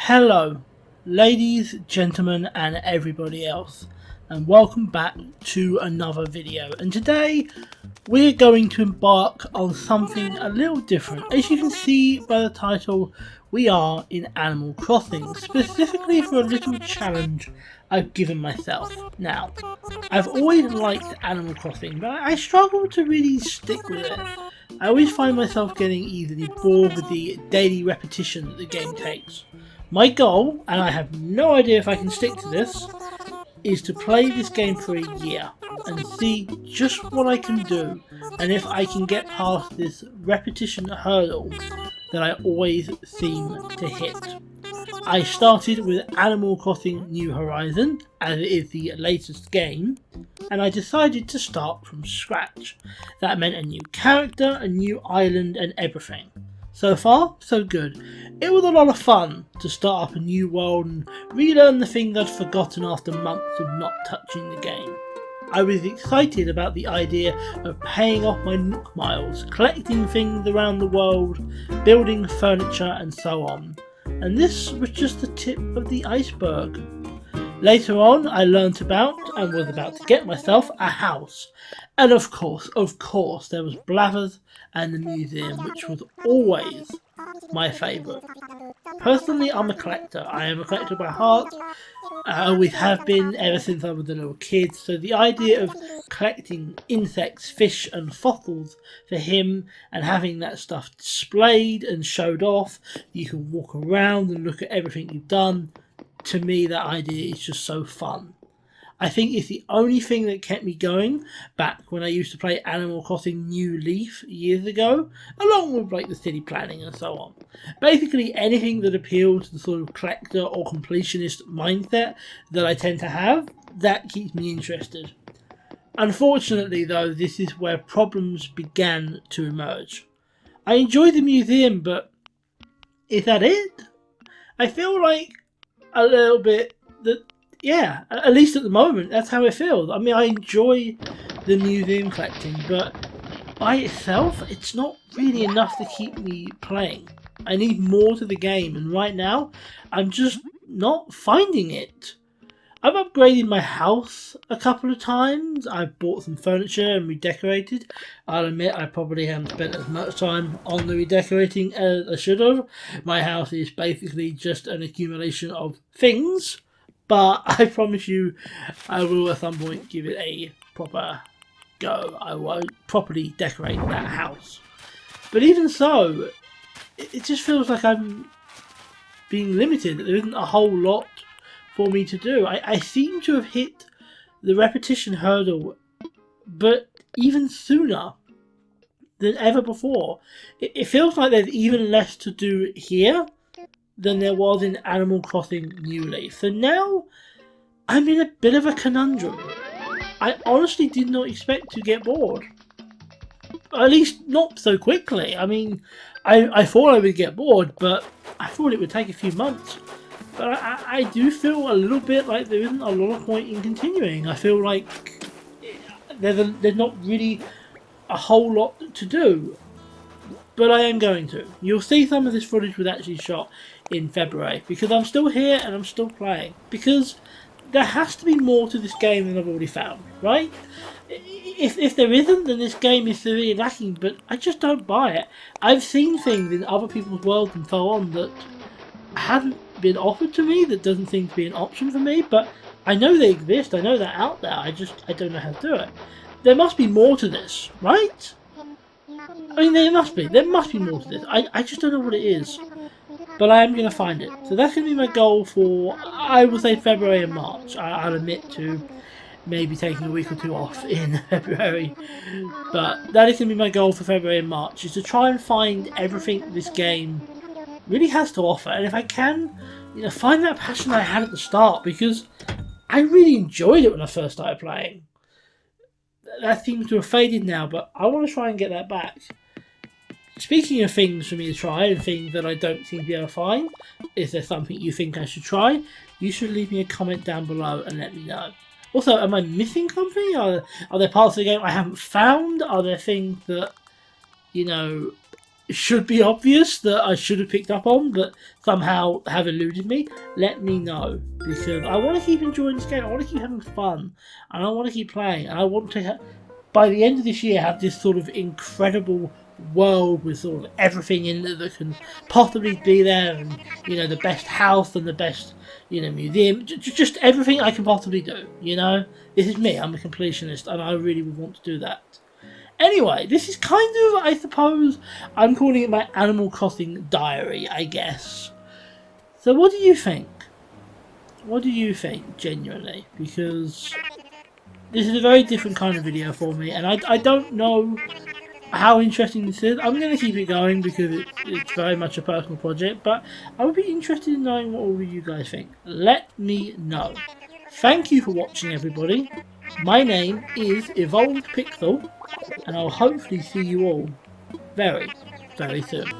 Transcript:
Hello, ladies, gentlemen, and everybody else, and welcome back to another video. And today we're going to embark on something a little different. As you can see by the title, we are in Animal Crossing, specifically for a little challenge I've given myself. Now, I've always liked Animal Crossing, but I struggle to really stick with it. I always find myself getting easily bored with the daily repetition that the game takes. My goal, and I have no idea if I can stick to this, is to play this game for a year and see just what I can do and if I can get past this repetition hurdle that I always seem to hit. I started with Animal Crossing New Horizon, as it is the latest game, and I decided to start from scratch. That meant a new character, a new island, and everything. So far, so good. It was a lot of fun to start up a new world and relearn the things I'd forgotten after months of not touching the game. I was excited about the idea of paying off my Nook miles, collecting things around the world, building furniture and so on. And this was just the tip of the iceberg. Later on, I learnt about and was about to get myself a house. And of course, there was Blathers and the museum, which was always my favourite. Personally, I'm a collector. I am a collector by heart. I always have been ever since I was a little kid. So the idea of collecting insects, fish and fossils for him and having that stuff displayed and showed off, you can walk around and look at everything you've done. To me, that idea is just so fun. I think it's the only thing that kept me going back when I used to play Animal Crossing New Leaf years ago, along with like the city planning and so on. Basically anything that appeals to the sort of collector or completionist mindset that I tend to have, that keeps me interested. Unfortunately though, this is where problems began to emerge. I enjoy the museum, but is that it? I feel like a little bit that, yeah, at least at the moment, that's how it feels. I mean, I enjoy the museum collecting, but by itself, it's not really enough to keep me playing. I need more to the game, and right now, I'm just not finding it. I've upgraded my house a couple of times. I've bought some furniture and redecorated. I'll admit I probably haven't spent as much time on the redecorating as I should have. My house is basically just an accumulation of things, but I promise you I will at some point give it a proper go. I won't properly decorate that house. But even so, it just feels like I'm being limited. There isn't a whole lot for me to do. I seem to have hit the repetition hurdle, but even sooner than ever before. It feels like there's even less to do here than there was in Animal Crossing New Leaf. So now I'm in a bit of a conundrum. I honestly did not expect to get bored. At least not so quickly. I mean, I thought I would get bored, but I thought it would take a few months. But I do feel a little bit like there isn't a lot of point in continuing. I feel like there's not really a whole lot to do. But I am going to. You'll see some of this footage was actually shot in February, because I'm still here and I'm still playing. Because there has to be more to this game than I've already found, right? If there isn't, then this game is severely lacking, but I just don't buy it. I've seen things in other people's worlds and so on that haven't been offered to me, that doesn't seem to be an option for me, but I know they exist, I know they're out there, I don't know how to do it. There must be more to this, right? I mean, there must be more to this. I just don't know what it is, but I am going to find it. So that's going to be my goal for, I would say, February and March. I'll admit to maybe taking a week or two off in February, but that is going to be my goal for February and March, is to try and find everything this game really has to offer. And if I can, find that passion I had at the start, because I really enjoyed it when I first started playing. That seems to have faded now, but I want to try and get that back. Speaking of things for me to try and things that I don't seem to be able to find, is there something you think I should try? You should leave me a comment down below and let me know. Also, am I missing something? Are there parts of the game I haven't found? Are there things that, should be obvious that I should have picked up on, but somehow have eluded me, let me know, because I want to keep enjoying this game. I want to keep having fun, and I want to keep playing, and I want to, by the end of this year, have this sort of incredible world with sort of everything in it that can possibly be there, and you know, the best house and the best, you know, museum, just everything I can possibly do. You know, this is me. I'm a completionist, and I really would want to do that. Anyway, this is kind of, I suppose, I'm calling it my Animal Crossing diary, I guess. So what do you think? What do you think, genuinely? Because this is a very different kind of video for me, and I don't know how interesting this is. I'm going to keep it going because it's very much a personal project, but I would be interested in knowing what all of you guys think. Let me know. Thank you for watching, everybody. My name is EvolvedPixel, and I'll hopefully see you all very, very soon.